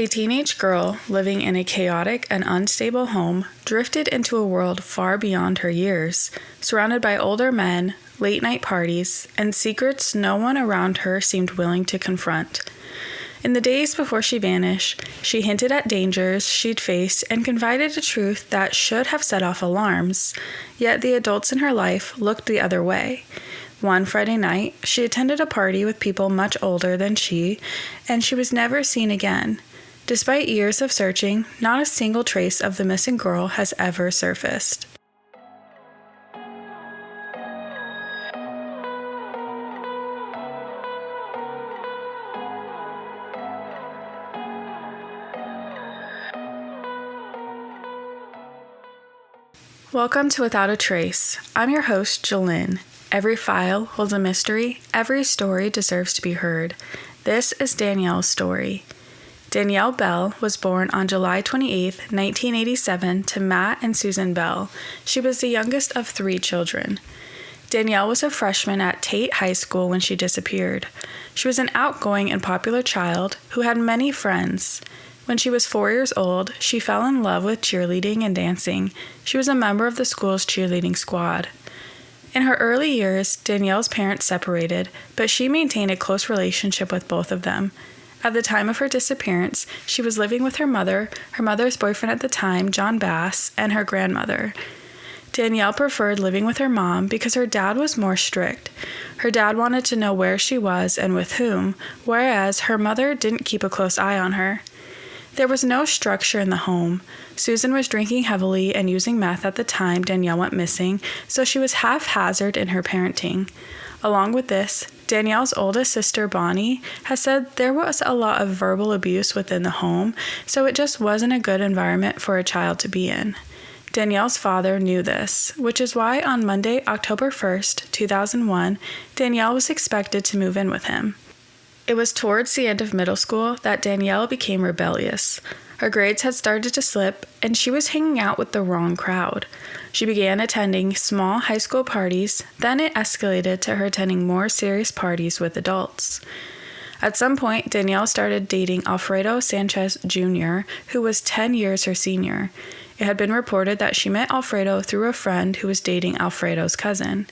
A teenage girl living in a chaotic and unstable home drifted into a world far beyond her years, surrounded by older men, late-night parties, and secrets no one around her seemed willing to confront. In the days before she vanished, she hinted at dangers she'd faced and confided a truth that should have set off alarms, yet the adults in her life looked the other way. One Friday night, she attended a party with people much older than she, and she was never seen again. Despite years of searching, not a single trace of the missing girl has ever surfaced. Welcome to Without a Trace. I'm your host, Jolynn. Every file holds a mystery. Every story deserves to be heard. This is Danielle's story. Danielle Bell was born on July 28, 1987, to Matt and Susan Bell. She was the youngest of 3 children. Danielle was a freshman at Tate High School when she disappeared. She was an outgoing and popular child who had many friends. When she was 4 years old, she fell in love with cheerleading and dancing. She was a member of the school's cheerleading squad. In her early years, Danielle's parents separated, but she maintained a close relationship with both of them. At the time of her disappearance, she was living with her mother's boyfriend at the time, John Bass, and her grandmother. Danielle preferred living with her mom because her dad was more strict. Her dad wanted to know where she was and with whom, whereas her mother didn't keep a close eye on her. There was no structure in the home. Susan was drinking heavily and using meth at the time Danielle went missing, so she was haphazard in her parenting. Along with this, Danielle's oldest sister, Bonnie, has said there was a lot of verbal abuse within the home, so it just wasn't a good environment for a child to be in. Danielle's father knew this, which is why on Monday, October 1st, 2001, Danielle was expected to move in with him. It was towards the end of middle school that Danielle became rebellious. Her grades had started to slip, and she was hanging out with the wrong crowd. She began attending small high school parties, then it escalated to her attending more serious parties with adults. At some point, Danielle started dating Alfredo Sanchez Jr., who was 10 years her senior. It had been reported that she met Alfredo through a friend who was dating Alfredo's cousin.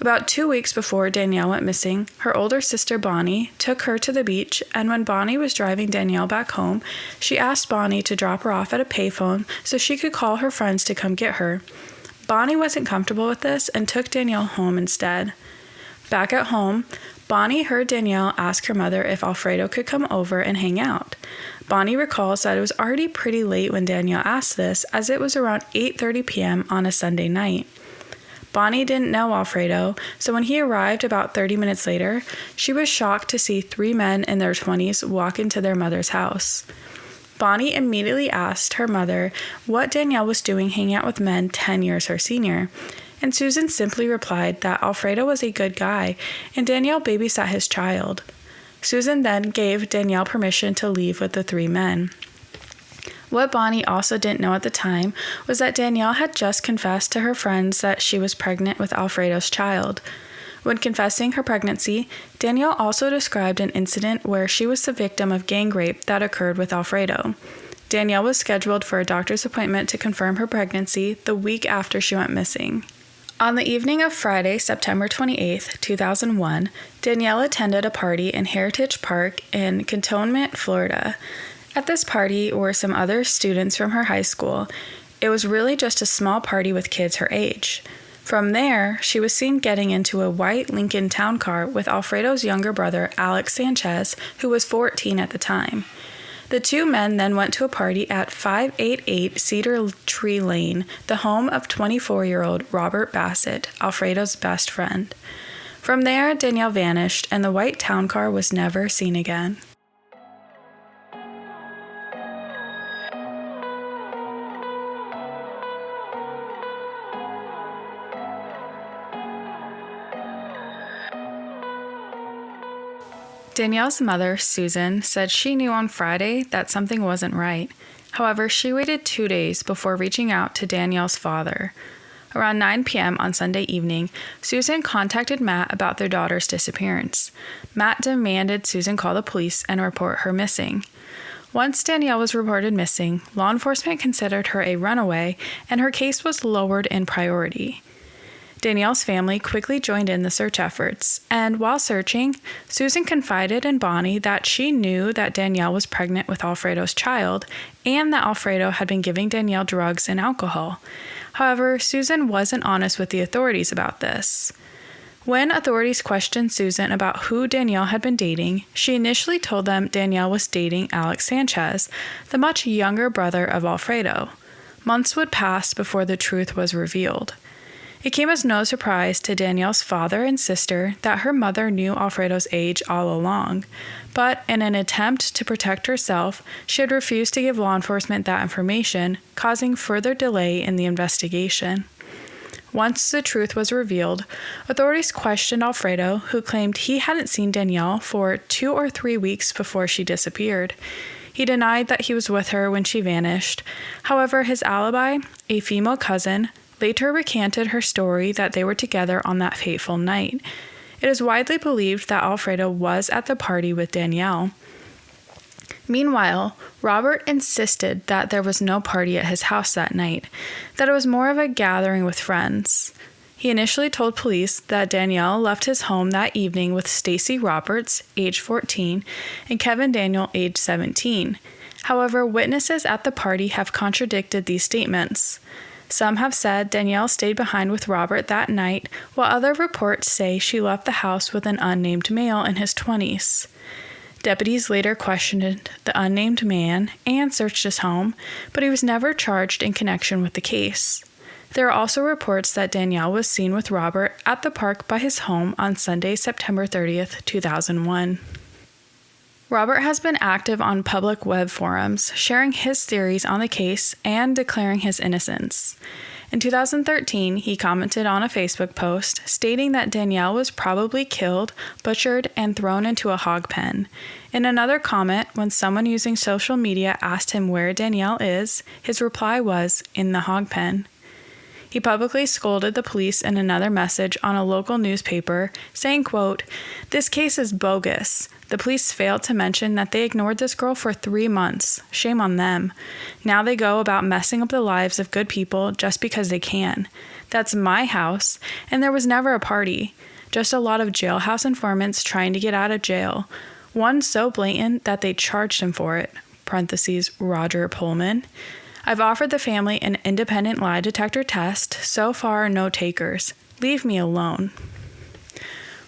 About 2 weeks before Danielle went missing, her older sister Bonnie took her to the beach, and when Bonnie was driving Danielle back home, she asked Bonnie to drop her off at a payphone so she could call her friends to come get her. Bonnie wasn't comfortable with this and took Danielle home instead. Back at home, Bonnie heard Danielle ask her mother if Alfredo could come over and hang out. Bonnie recalls that it was already pretty late when Danielle asked this, as it was around 8:30 p.m. on a Sunday night. Bonnie didn't know Alfredo, so when he arrived about 30 minutes later, she was shocked to see 3 men in their 20s walk into their mother's house. Bonnie immediately asked her mother what Danielle was doing hanging out with men 10 years her senior, and Susan simply replied that Alfredo was a good guy and Danielle babysat his child. Susan then gave Danielle permission to leave with the 3 men. What Bonnie also didn't know at the time was that Danielle had just confessed to her friends that she was pregnant with Alfredo's child. When confessing her pregnancy, Danielle also described an incident where she was the victim of gang rape that occurred with Alfredo. Danielle was scheduled for a doctor's appointment to confirm her pregnancy the week after she went missing. On the evening of Friday, September 28, 2001, Danielle attended a party in Heritage Park in Cantonment, Florida. At this party were some other students from her high school. It was really just a small party with kids her age. From there, she was seen getting into a white Lincoln Town Car with Alfredo's younger brother, Alex Sanchez, who was 14 at the time. The 2 men then went to a party at 588 Cedar Tree Lane, the home of 24-year-old Robert Bassett, Alfredo's best friend. From there, Danielle vanished, and the white town car was never seen again. Danielle's mother, Susan, said she knew on Friday that something wasn't right. However, she waited 2 days before reaching out to Danielle's father. Around 9 p.m. on Sunday evening, Susan contacted Matt about their daughter's disappearance. Matt demanded Susan call the police and report her missing. Once Danielle was reported missing, law enforcement considered her a runaway, and her case was lowered in priority. Danielle's family quickly joined in the search efforts, and while searching, Susan confided in Bonnie that she knew that Danielle was pregnant with Alfredo's child and that Alfredo had been giving Danielle drugs and alcohol. However, Susan wasn't honest with the authorities about this. When authorities questioned Susan about who Danielle had been dating, she initially told them Danielle was dating Alex Sanchez, the much younger brother of Alfredo. Months would pass before the truth was revealed. It came as no surprise to Danielle's father and sister that her mother knew Alfredo's age all along, but in an attempt to protect herself, she had refused to give law enforcement that information, causing further delay in the investigation. Once the truth was revealed, authorities questioned Alfredo, who claimed he hadn't seen Danielle for 2 or 3 weeks before she disappeared. He denied that he was with her when she vanished. However, his alibi, a female cousin, later recanted her story that they were together on that fateful night. It is widely believed that Alfredo was at the party with Danielle. Meanwhile, Robert insisted that there was no party at his house that night, that it was more of a gathering with friends. He initially told police that Danielle left his home that evening with Stacy Roberts, age 14, and Kevin Daniel, age 17. However, witnesses at the party have contradicted these statements. Some have said Danielle stayed behind with Robert that night, while other reports say she left the house with an unnamed male in his 20s. Deputies later questioned the unnamed man and searched his home, but he was never charged in connection with the case. There are also reports that Danielle was seen with Robert at the park by his home on Sunday, September 30th, 2001. Robert has been active on public web forums, sharing his theories on the case and declaring his innocence. In 2013, he commented on a Facebook post stating that Danielle was probably killed, butchered, and thrown into a hog pen. In another comment, when someone using social media asked him where Danielle is, his reply was, "in the hog pen." He publicly scolded the police in another message on a local newspaper, saying, quote, "This case is bogus. The police failed to mention that they ignored this girl for 3 months. Shame on them. Now they go about messing up the lives of good people just because they can. That's my house, and there was never a party. Just a lot of jailhouse informants trying to get out of jail. One so blatant that they charged him for it." Parentheses, Roger Pullman. "I've offered the family an independent lie detector test. So far, no takers. Leave me alone."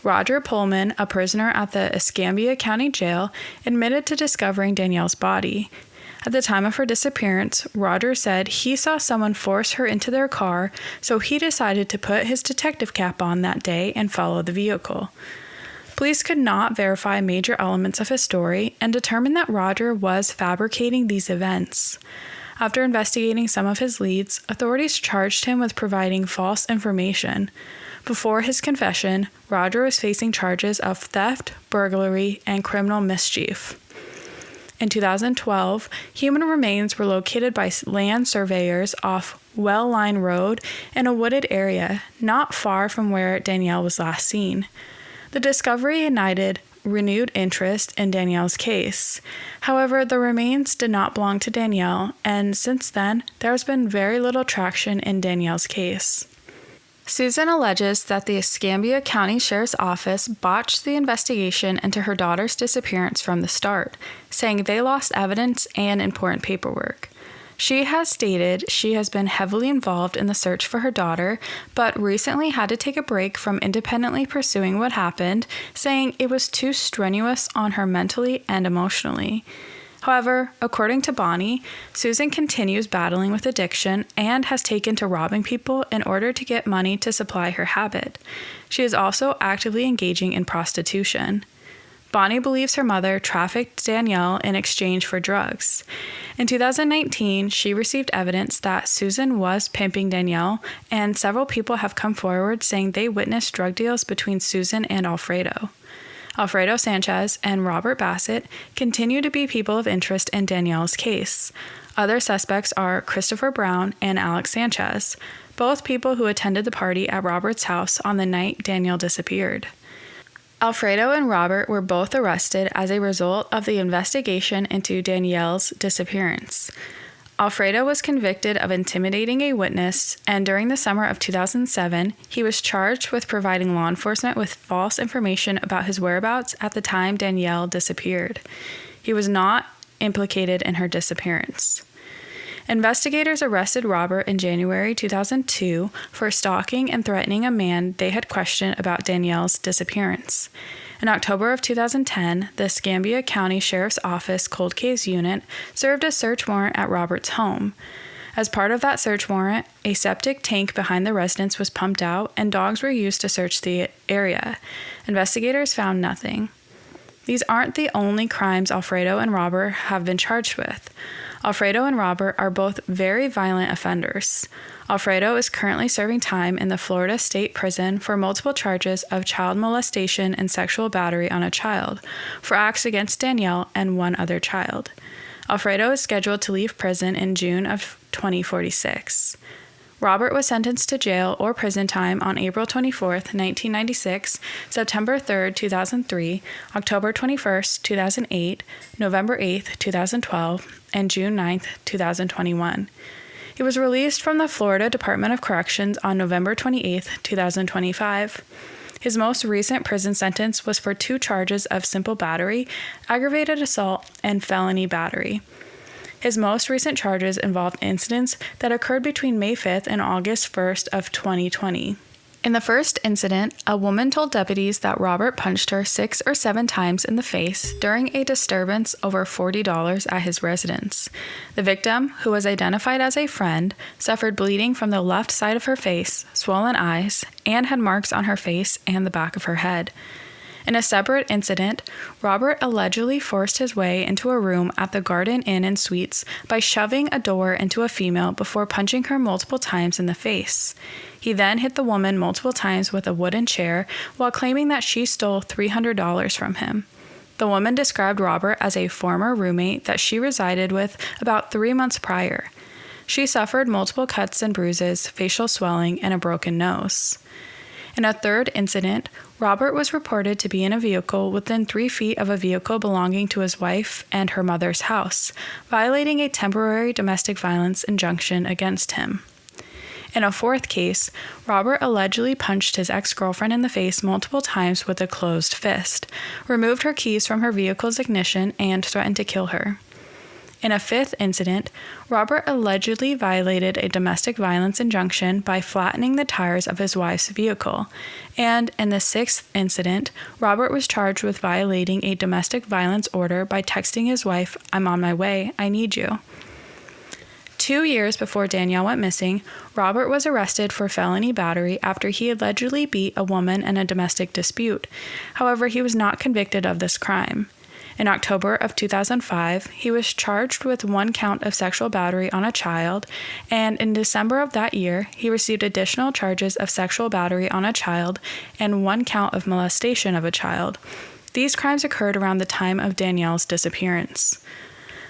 Roger Pullman, a prisoner at the Escambia County Jail, admitted to discovering Danielle's body. At the time of her disappearance, Roger said he saw someone force her into their car, so he decided to put his detective cap on that day and follow the vehicle. Police could not verify major elements of his story and determined that Roger was fabricating these events. After investigating some of his leads, authorities charged him with providing false information. Before his confession, Roger was facing charges of theft, burglary, and criminal mischief. In 2012, human remains were located by land surveyors off Well Line Road in a wooded area not far from where Danielle was last seen. The discovery ignited renewed interest in Danielle's case. However, the remains did not belong to Danielle, and since then, there has been very little traction in Danielle's case. Susan alleges that the Escambia County Sheriff's Office botched the investigation into her daughter's disappearance from the start, saying they lost evidence and important paperwork. She has stated she has been heavily involved in the search for her daughter, but recently had to take a break from independently pursuing what happened, saying it was too strenuous on her mentally and emotionally. However, according to Bonnie, Susan continues battling with addiction and has taken to robbing people in order to get money to supply her habit. She is also actively engaging in prostitution. Bonnie believes her mother trafficked Danielle in exchange for drugs. In 2019, she received evidence that Susan was pimping Danielle, and several people have come forward saying they witnessed drug deals between Susan and Alfredo. Alfredo Sanchez and Robert Bassett continue to be people of interest in Danielle's case. Other suspects are Christopher Brown and Alex Sanchez, both people who attended the party at Robert's house on the night Danielle disappeared. Alfredo and Robert were both arrested as a result of the investigation into Danielle's disappearance. Alfredo was convicted of intimidating a witness, and during the summer of 2007, he was charged with providing law enforcement with false information about his whereabouts at the time Danielle disappeared. He was not implicated in her disappearance. Investigators arrested Robert in January 2002 for stalking and threatening a man they had questioned about Danielle's disappearance. In October of 2010, the Escambia County Sheriff's Office Cold Case Unit served a search warrant at Robert's home. As part of that search warrant, a septic tank behind the residence was pumped out and dogs were used to search the area. Investigators found nothing. These aren't the only crimes Alfredo and Robert have been charged with. Alfredo and Robert are both very violent offenders. Alfredo is currently serving time in the Florida State Prison for multiple charges of child molestation and sexual battery on a child, for acts against Danielle and one other child. Alfredo is scheduled to leave prison in June of 2046. Robert was sentenced to jail or prison time on April 24, 1996, September 3, 2003, October 21, 2008, November 8, 2012, and June 9, 2021. He was released from the Florida Department of Corrections on November 28, 2025. His most recent prison sentence was for 2 charges of simple battery, aggravated assault, and felony battery. His most recent charges involved incidents that occurred between May 5th and August 1st of 2020. In the first incident, a woman told deputies that Robert punched her 6 or 7 times in the face during a disturbance over $40 at his residence. The victim, who was identified as a friend, suffered bleeding from the left side of her face, swollen eyes, and had marks on her face and the back of her head. In a separate incident, Robert allegedly forced his way into a room at the Garden Inn and Suites by shoving a door into a female before punching her multiple times in the face. He then hit the woman multiple times with a wooden chair while claiming that she stole $300 from him. The woman described Robert as a former roommate that she resided with about 3 months prior. She suffered multiple cuts and bruises, facial swelling, and a broken nose. In a third incident, Robert was reported to be in a vehicle within 3 feet of a vehicle belonging to his wife and her mother's house, violating a temporary domestic violence injunction against him. In a fourth case, Robert allegedly punched his ex-girlfriend in the face multiple times with a closed fist, removed her keys from her vehicle's ignition, and threatened to kill her. In a fifth incident, Robert allegedly violated a domestic violence injunction by flattening the tires of his wife's vehicle. And in the sixth incident, Robert was charged with violating a domestic violence order by texting his wife, "I'm on my way, I need you." 2 years before Danielle went missing, Robert was arrested for felony battery after he allegedly beat a woman in a domestic dispute. However, he was not convicted of this crime. In October of 2005, he was charged with 1 count of sexual battery on a child, and in December of that year, he received additional charges of sexual battery on a child and 1 count of molestation of a child. These crimes occurred around the time of Danielle's disappearance.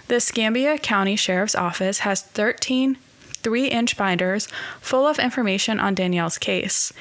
The Escambia County Sheriff's Office has 13 3-inch binders full of information on Danielle's case.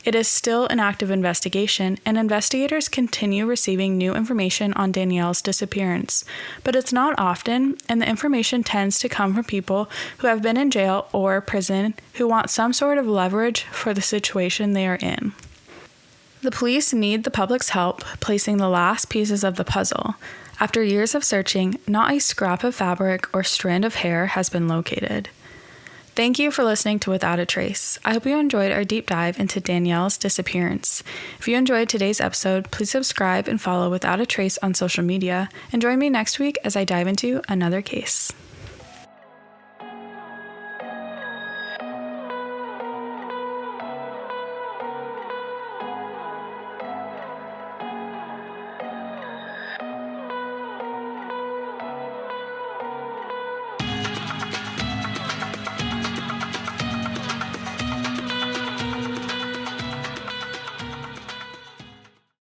It is still an active investigation, and investigators continue receiving new information on Danielle's disappearance. But it's not often, and the information tends to come from people who have been in jail or prison who want some sort of leverage for the situation they are in. The police need the public's help placing the last pieces of the puzzle. After years of searching, not a scrap of fabric or strand of hair has been located. Thank you for listening to Without a Trace. I hope you enjoyed our deep dive into Danielle's disappearance. If you enjoyed today's episode, please subscribe and follow Without a Trace on social media, and join me next week as I dive into another case.